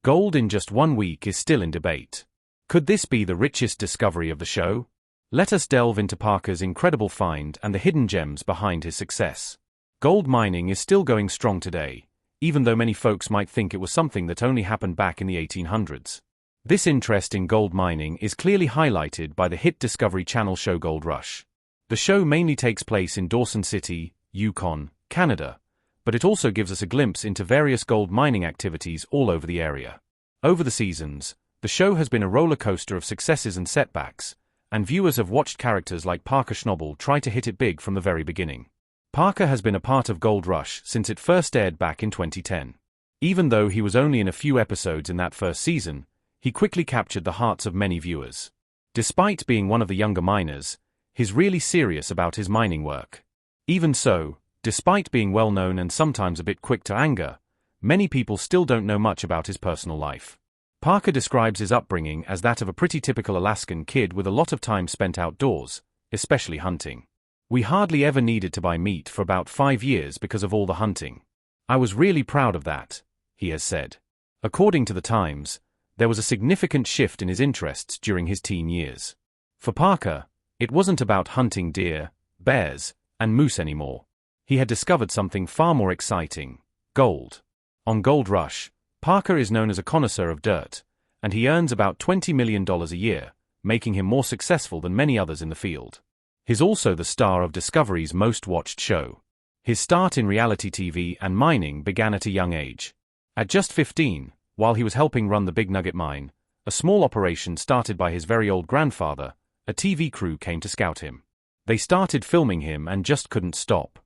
Gold in just 1 week is still in debate. Could this be the richest discovery of the show? Let us delve into Parker's incredible find and the hidden gems behind his success. Gold mining is still going strong today, even though many folks might think it was something that only happened back in the 1800s. This interest in gold mining is clearly highlighted by the hit Discovery Channel show Gold Rush. The show mainly takes place in Dawson City, Yukon, Canada, but it also gives us a glimpse into various gold mining activities all over the area. Over the seasons, the show has been a roller coaster of successes and setbacks, and viewers have watched characters like Parker Schnabel try to hit it big from the very beginning. Parker has been a part of Gold Rush since it first aired back in 2010. Even though he was only in a few episodes in that first season, he quickly captured the hearts of many viewers. Despite being one of the younger miners, he's really serious about his mining work. Even so, despite being well known and sometimes a bit quick to anger, many people still don't know much about his personal life. Parker describes his upbringing as that of a pretty typical Alaskan kid with a lot of time spent outdoors, especially hunting. We hardly ever needed to buy meat for about 5 years because of all the hunting. I was really proud of that, he has said. According to the Times, there was a significant shift in his interests during his teen years. For Parker, it wasn't about hunting deer, bears, and moose anymore. He had discovered something far more exciting: gold. On Gold Rush, Parker is known as a connoisseur of dirt, and he earns about $20 million a year, making him more successful than many others in the field. He's also the star of Discovery's most-watched show. His start in reality TV and mining began at a young age. At just 15, while he was helping run the Big Nugget mine, a small operation started by his very old grandfather, a TV crew came to scout him. They started filming him and just couldn't stop.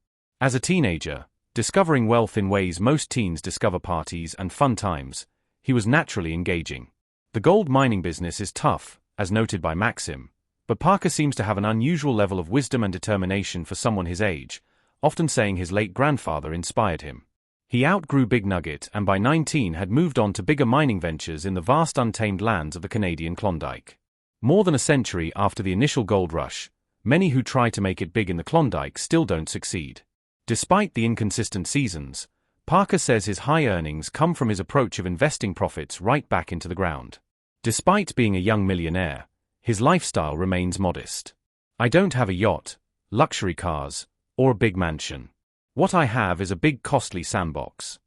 As a teenager, discovering wealth in ways most teens discover: parties and fun times, he was naturally engaging. The gold mining business is tough, as noted by Maxim, but Parker seems to have an unusual level of wisdom and determination for someone his age, often saying his late grandfather inspired him. He outgrew Big Nugget and by 19 had moved on to bigger mining ventures in the vast untamed lands of the Canadian Klondike. More than a century after the initial gold rush, many who try to make it big in the Klondike still don't succeed. Despite the inconsistent seasons, Parker says his high earnings come from his approach of investing profits right back into the ground. Despite being a young millionaire, his lifestyle remains modest. "I don't have a yacht, luxury cars, or a big mansion. What I have is a big costly sandbox."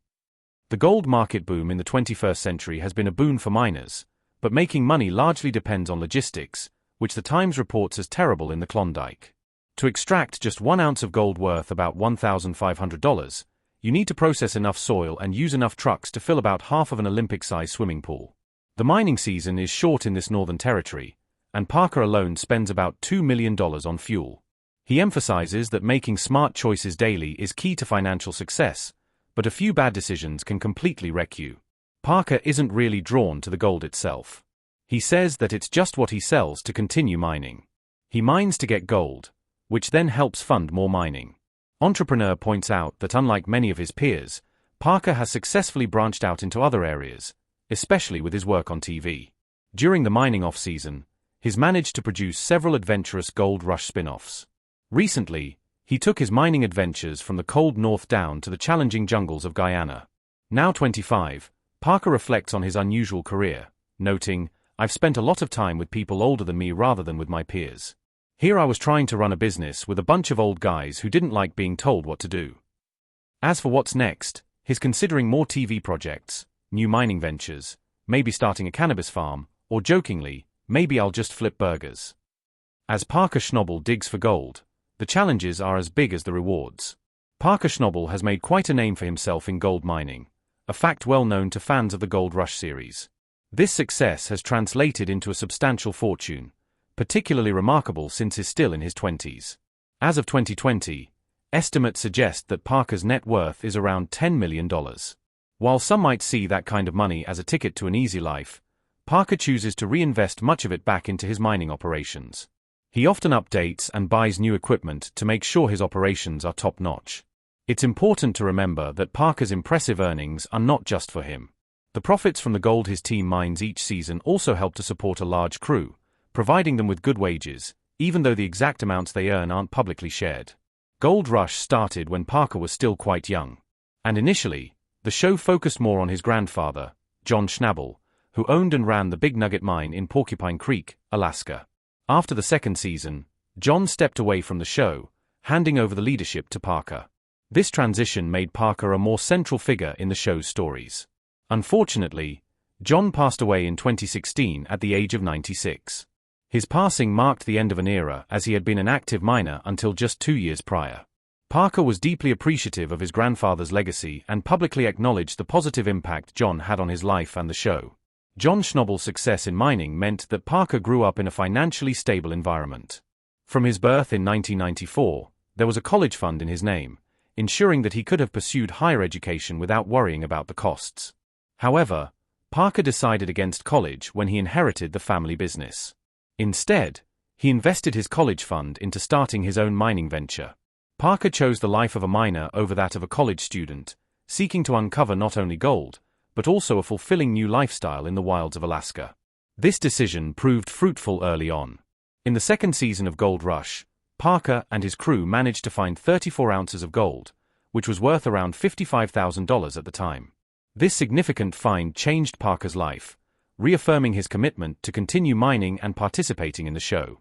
The gold market boom in the 21st century has been a boon for miners, but making money largely depends on logistics, which the Times reports as terrible in the Klondike. To extract just 1 ounce of gold worth about $1,500, you need to process enough soil and use enough trucks to fill about half of an Olympic-sized swimming pool. The mining season is short in this northern territory, and Parker alone spends about $2 million on fuel. He emphasizes that making smart choices daily is key to financial success, but a few bad decisions can completely wreck you. Parker isn't really drawn to the gold itself. He says that it's just what he sells to continue mining. He mines to get gold, which then helps fund more mining. Entrepreneur points out that unlike many of his peers, Parker has successfully branched out into other areas, especially with his work on TV. During the mining off-season, he's managed to produce several adventurous Gold Rush spin-offs. Recently, he took his mining adventures from the cold north down to the challenging jungles of Guyana. Now 25, Parker reflects on his unusual career, noting, "I've spent a lot of time with people older than me rather than with my peers. Here I was trying to run a business with a bunch of old guys who didn't like being told what to do." As for what's next, he's considering more TV projects, new mining ventures, maybe starting a cannabis farm, or jokingly, maybe I'll just flip burgers. As Parker Schnabel digs for gold, the challenges are as big as the rewards. Parker Schnabel has made quite a name for himself in gold mining, a fact well known to fans of the Gold Rush series. This success has translated into a substantial fortune, particularly remarkable since he's still in his 20s. As of 2020, estimates suggest that Parker's net worth is around $10 million. While some might see that kind of money as a ticket to an easy life, Parker chooses to reinvest much of it back into his mining operations. He often updates and buys new equipment to make sure his operations are top-notch. It's important to remember that Parker's impressive earnings are not just for him. The profits from the gold his team mines each season also help to support a large crew, providing them with good wages, even though the exact amounts they earn aren't publicly shared. Gold Rush started when Parker was still quite young, and initially, the show focused more on his grandfather, John Schnabel, who owned and ran the Big Nugget Mine in Porcupine Creek, Alaska. After the second season, John stepped away from the show, handing over the leadership to Parker. This transition made Parker a more central figure in the show's stories. Unfortunately, John passed away in 2016 at the age of 96. His passing marked the end of an era, as he had been an active miner until just 2 years prior. Parker was deeply appreciative of his grandfather's legacy and publicly acknowledged the positive impact John had on his life and the show. John Schnabel's success in mining meant that Parker grew up in a financially stable environment. From his birth in 1994, there was a college fund in his name, ensuring that he could have pursued higher education without worrying about the costs. However, Parker decided against college when he inherited the family business. Instead, he invested his college fund into starting his own mining venture. Parker chose the life of a miner over that of a college student, seeking to uncover not only gold, but also a fulfilling new lifestyle in the wilds of Alaska. This decision proved fruitful early on. In the second season of Gold Rush, Parker and his crew managed to find 34 ounces of gold, which was worth around $55,000 at the time. This significant find changed Parker's life, reaffirming his commitment to continue mining and participating in the show.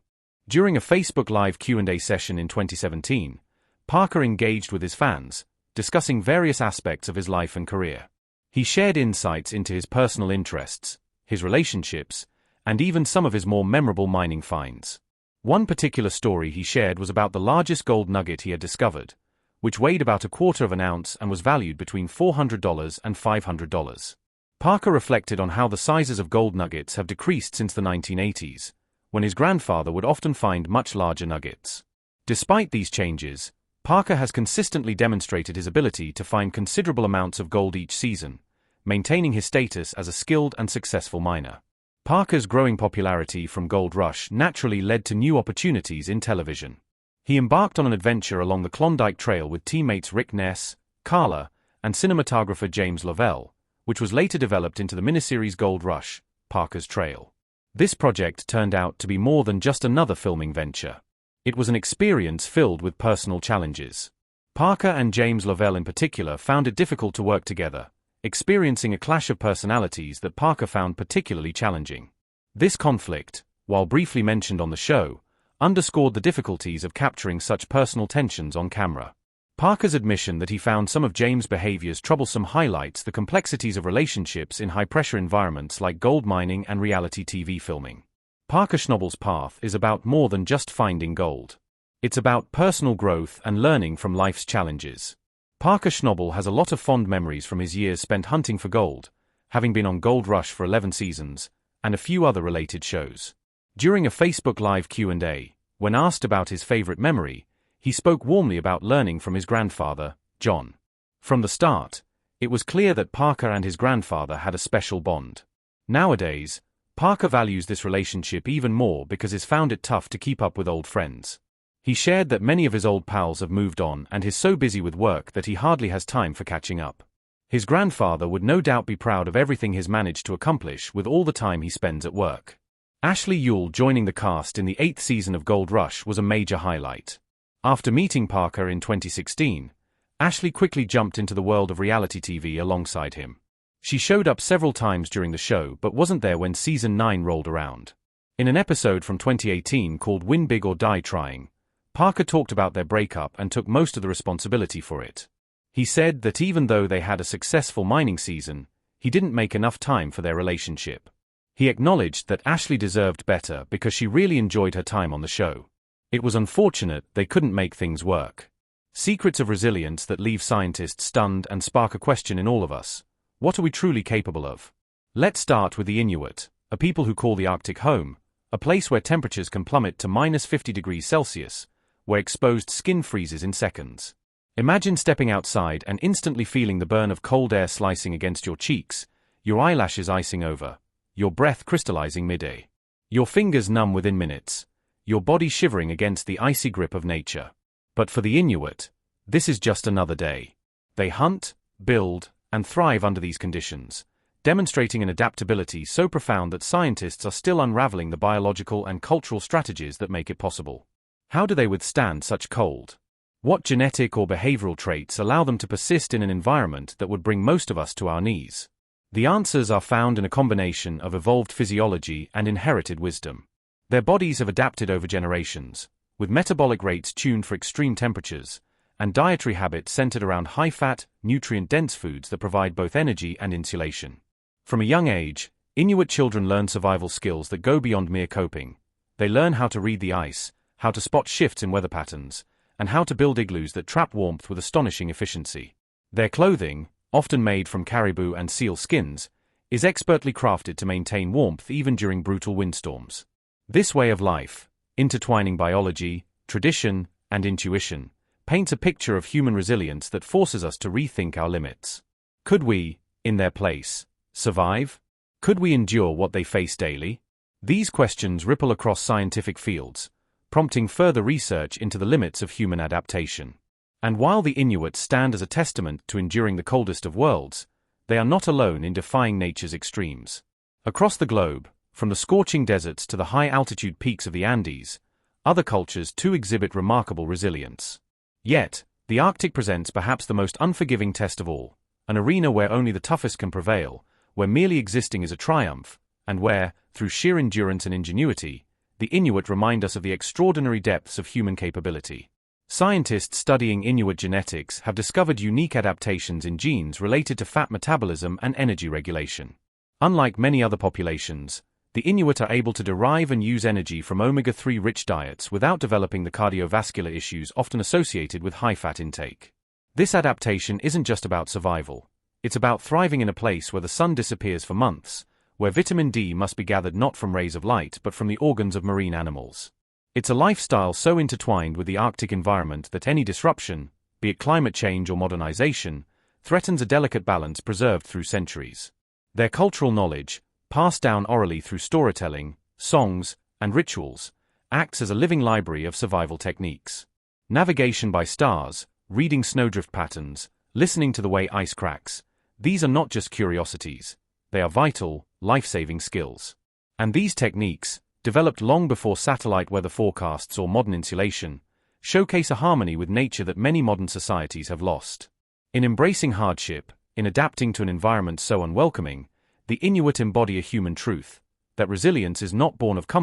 During a Facebook Live Q&A session in 2017, Parker engaged with his fans, discussing various aspects of his life and career. He shared insights into his personal interests, his relationships, and even some of his more memorable mining finds. One particular story he shared was about the largest gold nugget he had discovered, which weighed about 1/4 of an ounce and was valued between $400 and $500. Parker reflected on how the sizes of gold nuggets have decreased since the 1980s, when his grandfather would often find much larger nuggets. Despite these changes, Parker has consistently demonstrated his ability to find considerable amounts of gold each season, maintaining his status as a skilled and successful miner. Parker's growing popularity from Gold Rush naturally led to new opportunities in television. He embarked on an adventure along the Klondike Trail with teammates Rick Ness, Carla, and cinematographer James Lovell, which was later developed into the miniseries Gold Rush, Parker's Trail. This project turned out to be more than just another filming venture. It was an experience filled with personal challenges. Parker and James Lovell in particular found it difficult to work together, experiencing a clash of personalities that Parker found particularly challenging. This conflict, while briefly mentioned on the show, underscored the difficulties of capturing such personal tensions on camera. Parker's admission that he found some of James' behaviors troublesome highlights the complexities of relationships in high-pressure environments like gold mining and reality TV filming. Parker Schnabel's path is about more than just finding gold. It's about personal growth and learning from life's challenges. Parker Schnabel has a lot of fond memories from his years spent hunting for gold, having been on Gold Rush for 11 seasons, and a few other related shows. During a Facebook Live Q&A, when asked about his favorite memory, he spoke warmly about learning from his grandfather, John. From the start, it was clear that Parker and his grandfather had a special bond. Nowadays, Parker values this relationship even more because he's found it tough to keep up with old friends. He shared that many of his old pals have moved on and is so busy with work that he hardly has time for catching up. His grandfather would no doubt be proud of everything he's managed to accomplish with all the time he spends at work. Ashley Yule joining the cast in the 8th season of Gold Rush was a major highlight. After meeting Parker in 2016, Ashley quickly jumped into the world of reality TV alongside him. She showed up several times during the show but wasn't there when Season 9 rolled around. In an episode from 2018 called Win Big or Die Trying, Parker talked about their breakup and took most of the responsibility for it. He said that even though they had a successful mining season, he didn't make enough time for their relationship. He acknowledged that Ashley deserved better because she really enjoyed her time on the show. It was unfortunate they couldn't make things work. Secrets of resilience that leave scientists stunned and spark a question in all of us. What are we truly capable of? Let's start with the Inuit, a people who call the Arctic home, a place where temperatures can plummet to -50 degrees Celsius, where exposed skin freezes in seconds. Imagine stepping outside and instantly feeling the burn of cold air slicing against your cheeks, your eyelashes icing over, your breath crystallizing mid-air, your fingers numb within minutes, your body shivering against the icy grip of nature. But for the Inuit, this is just another day. They hunt, build, and thrive under these conditions, demonstrating an adaptability so profound that scientists are still unraveling the biological and cultural strategies that make it possible. How do they withstand such cold? What genetic or behavioral traits allow them to persist in an environment that would bring most of us to our knees? The answers are found in a combination of evolved physiology and inherited wisdom. Their bodies have adapted over generations, with metabolic rates tuned for extreme temperatures, and dietary habits centered around high-fat, nutrient-dense foods that provide both energy and insulation. From a young age, Inuit children learn survival skills that go beyond mere coping. They learn how to read the ice, how to spot shifts in weather patterns, and how to build igloos that trap warmth with astonishing efficiency. Their clothing, often made from caribou and seal skins, is expertly crafted to maintain warmth even during brutal windstorms. This way of life, intertwining biology, tradition, and intuition, paints a picture of human resilience that forces us to rethink our limits. Could we, in their place, survive? Could we endure what they face daily? These questions ripple across scientific fields, prompting further research into the limits of human adaptation. And while the Inuit stand as a testament to enduring the coldest of worlds, they are not alone in defying nature's extremes. Across the globe, from the scorching deserts to the high-altitude peaks of the Andes, other cultures too exhibit remarkable resilience. Yet, the Arctic presents perhaps the most unforgiving test of all, an arena where only the toughest can prevail, where merely existing is a triumph, and where, through sheer endurance and ingenuity, the Inuit remind us of the extraordinary depths of human capability. Scientists studying Inuit genetics have discovered unique adaptations in genes related to fat metabolism and energy regulation. Unlike many other populations, the Inuit are able to derive and use energy from omega-3 rich diets without developing the cardiovascular issues often associated with high-fat intake. This adaptation isn't just about survival. It's about thriving in a place where the sun disappears for months, where vitamin D must be gathered not from rays of light but from the organs of marine animals. It's a lifestyle so intertwined with the Arctic environment that any disruption, be it climate change or modernization, threatens a delicate balance preserved through centuries. Their cultural knowledge, passed down orally through storytelling, songs, and rituals, acts as a living library of survival techniques. Navigation by stars, reading snowdrift patterns, listening to the way ice cracks, these are not just curiosities, they are vital, life-saving skills. And these techniques, developed long before satellite weather forecasts or modern insulation, showcase a harmony with nature that many modern societies have lost. In embracing hardship, in adapting to an environment so unwelcoming, the Inuit embody a human truth, that resilience is not born of comfort